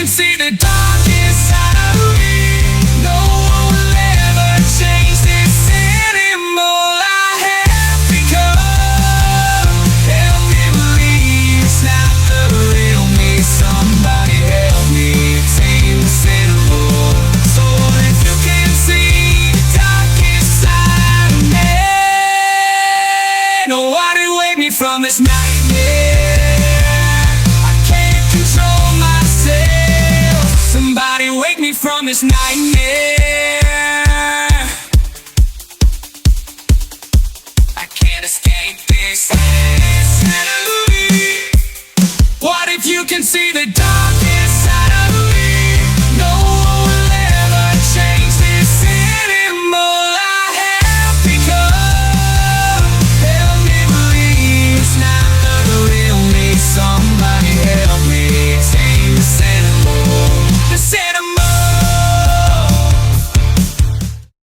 can see the darkest side of me. No one will ever change this anymore. I have become. Help me believe it's not the real me. Somebody help me tame this animal. So if you can see the darkest side of me, nobody wake me from this nightmare. I can't control myself. Somebody wake me from this nightmare.